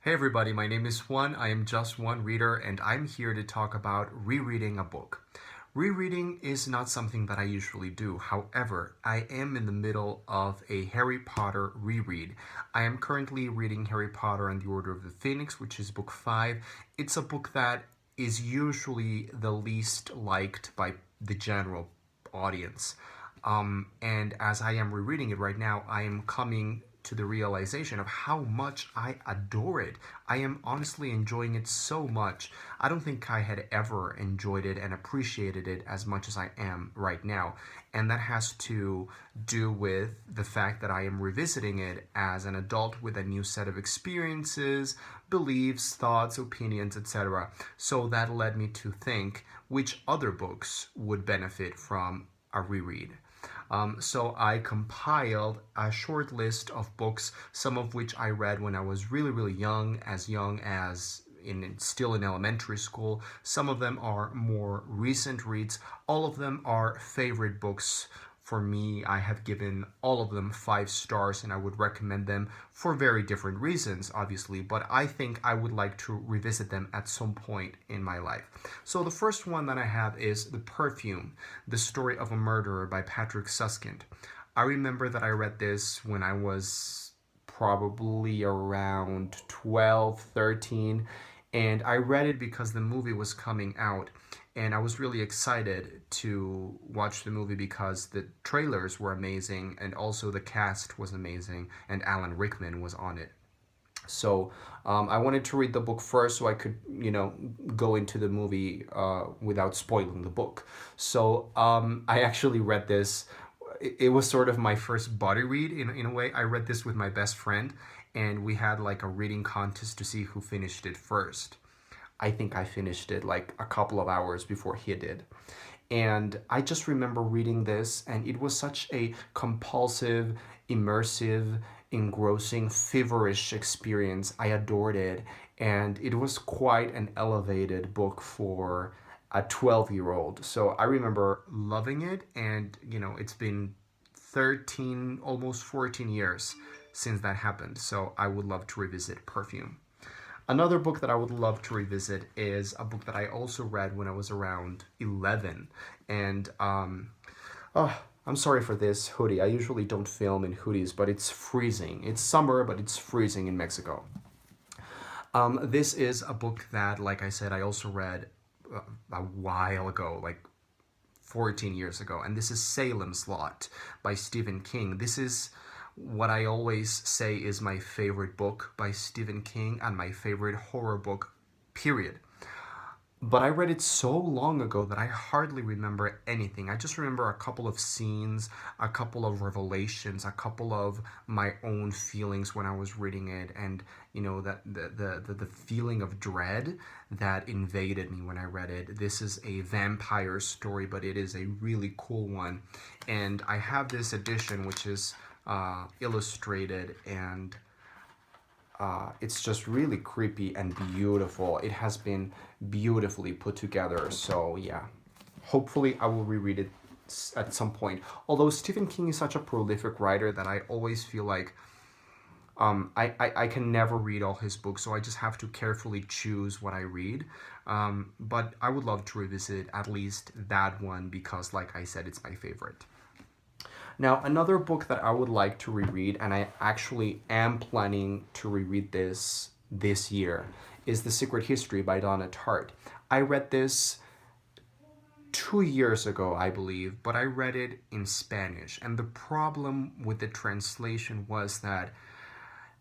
Hey everybody, my name is Juan. I am just one reader and I'm here to talk about rereading a book. Rereading is not something that I usually do. However, I am in the middle of a Harry Potter reread. I am currently reading Harry Potter and the Order of the Phoenix, which is book 5. It's a book that is usually the least liked by the general audience. And as I am rereading it right now, I am coming to the realization of how much I adore it. I am honestly enjoying it so much. I don't think I had ever enjoyed it and appreciated it as much as I am right now. And that has to do with the fact that I am revisiting it as an adult with a new set of experiences, beliefs, thoughts, opinions, etc. So that led me to think which other books would benefit from a reread. So I compiled a short list of books, some of which I read when I was really young as still in elementary school. Some of them are more recent reads. All of them are favorite books for me. I have given all of them 5 stars and I would recommend them for very different reasons, obviously, but I think I would like to revisit them at some point in my life. So the first one that I have is The Perfume, The Story of a Murderer by Patrick Suskind. I remember that I read this when I was probably around 12, 13, and I read it because the movie was coming out and I was really excited to watch the movie because the trailers were amazing and also the cast was amazing and Alan Rickman was on it. So I wanted to read the book first so I could, go into the movie without spoiling the book. So I actually read this. It was sort of my first body read in a way. I read this with my best friend and we had like a reading contest to see who finished it first. I think I finished it like a couple of hours before he did. And I just remember reading this, and it was such a compulsive, immersive, engrossing, feverish experience. I adored it, and it was quite an elevated book for a 12-year-old. So I remember loving it, and it's been 13, almost 14 years since that happened. So I would love to revisit Perfume. Another book that I would love to revisit is a book that I also read when I was around 11. And oh, I'm sorry for this hoodie. I usually don't film in hoodies, but it's freezing. It's summer, but it's freezing in Mexico. This is a book that, like I said, I also read a while ago, like 14 years ago. And this is Salem's Lot by Stephen King. This is what I always say is my favorite book by Stephen King and my favorite horror book, period. But I read it so long ago that I hardly remember anything. I just remember a couple of scenes, a couple of revelations, a couple of my own feelings when I was reading it, and that the feeling of dread that invaded me when I read it. This is a vampire story, but it is a really cool one, and I have this edition which is illustrated, and it's just really creepy and beautiful. It has been beautifully put together. So yeah, hopefully I will reread it at some point. Although Stephen King is such a prolific writer that I always feel like I can never read all his books, so I just have to carefully choose what I read. But I would love to revisit at least that one because, like I said, it's my favorite. Now, another book that I would like to reread, and I actually am planning to reread this year, is The Secret History by Donna Tartt. I read this 2 years ago, I believe, but I read it in Spanish. And the problem with the translation was that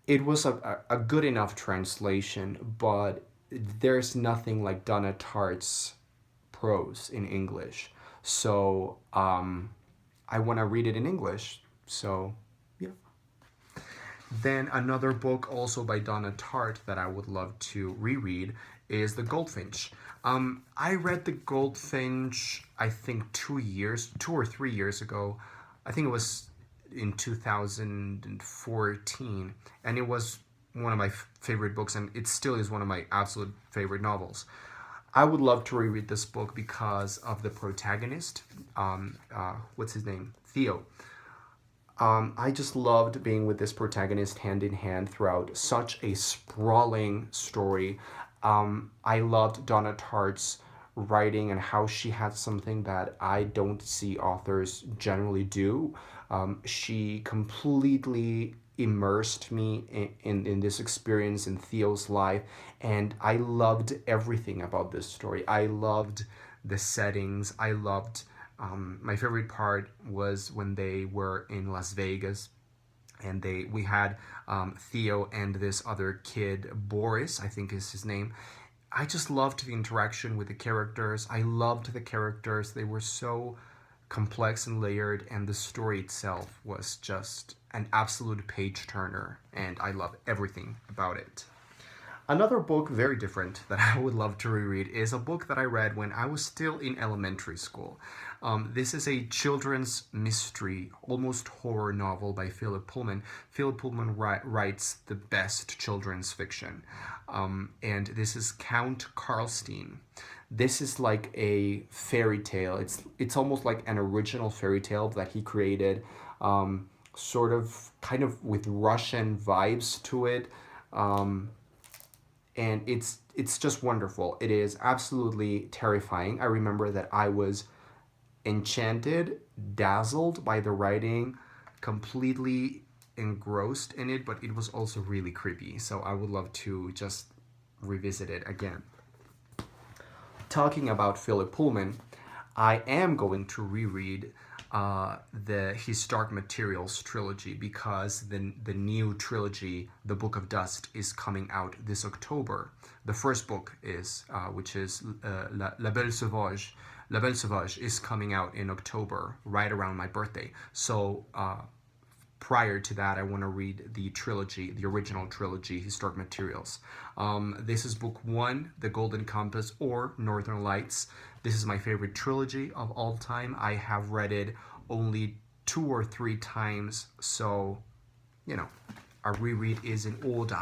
it was a good enough translation, but there's nothing like Donna Tartt's prose in English. So, I want to read it in English. So, yeah. Then another book also by Donna Tartt that I would love to reread is The Goldfinch. I read The Goldfinch, I think 2 or 3 years ago. I think it was in 2014, and it was one of my favorite books, and it still is one of my absolute favorite novels. I would love to reread this book because of the protagonist. What's his name? Theo. I just loved being with this protagonist hand in hand throughout such a sprawling story. I loved Donna Tartt's writing and how she had something that I don't see authors generally do. She completely immersed me in this experience in Theo's life, and I loved everything about this story. I loved the settings. I loved my favorite part was when they were in Las Vegas and we had Theo and this other kid, Boris, I think is his name. I just loved the interaction with the characters. I loved the characters. They were so complex and layered, and the story itself was just an absolute page turner, and I love everything about it. Another book, very different, that I would love to reread is a book that I read when I was still in elementary school. This is a children's mystery, almost horror novel by Philip Pullman. Philip Pullman writes the best children's fiction. And this is Count Karlstein. This is like a fairy tale. It's almost like an original fairy tale that he created, sort of kind of with Russian vibes to it. And it's just wonderful. It is absolutely terrifying. I remember that I was enchanted, dazzled by the writing, completely engrossed in it, but it was also really creepy. So I would love to just revisit it again. Talking about Philip Pullman, I am going to reread his Dark Materials trilogy because the new trilogy, The Book of Dust, is coming out this October. The first book is, which is La Belle Sauvage. La Belle Sauvage is coming out in October, right around my birthday. So prior to that, I want to read the trilogy, the original trilogy, Historic Materials. This is book 1, The Golden Compass or Northern Lights. This is my favorite trilogy of all time. I have read it only 2 or 3 times, so, you know, a reread is in order.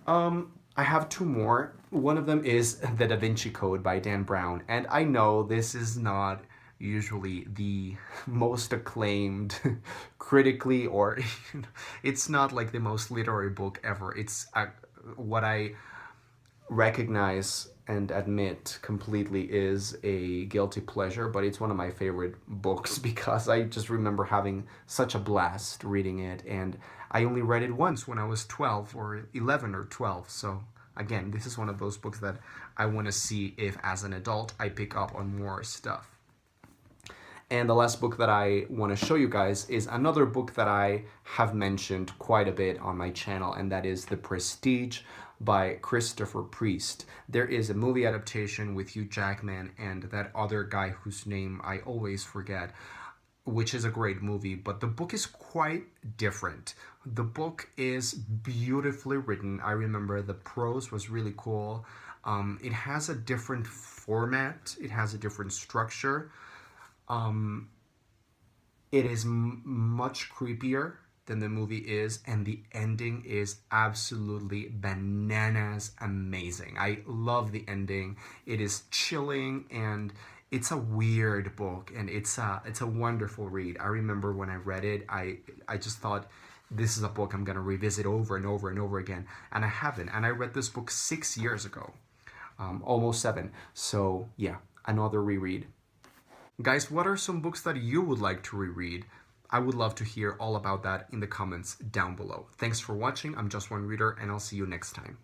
I have 2 more. One of them is The Da Vinci Code by Dan Brown, and I know this is not usually the most acclaimed critically, or it's not like the most literary book ever. It's what I recognize and admit completely is a guilty pleasure, but it's one of my favorite books because I just remember having such a blast reading it, and I only read it once when I was 12 or 11 or 12, so again, this is one of those books that I want to see if as an adult I pick up on more stuff. And the last book that I want to show you guys is another book that I have mentioned quite a bit on my channel, and that is The Prestige by Christopher Priest. There is a movie adaptation with Hugh Jackman and that other guy whose name I always forget, which is a great movie, but the book is quite different. The book is beautifully written. I remember the prose was really cool. It has a different format. It has a different structure. It is much creepier than the movie is, and the ending is absolutely bananas amazing. I love the ending. It is chilling, and it's a weird book, and it's a wonderful read. I remember when I read it, I just thought, this is a book I'm going to revisit over and over and over again, and I haven't. And I read this book 6 years ago, almost 7. So yeah, another reread. Guys, what are some books that you would like to reread? I would love to hear all about that in the comments down below. Thanks for watching. I'm Just One Reader, and I'll see you next time.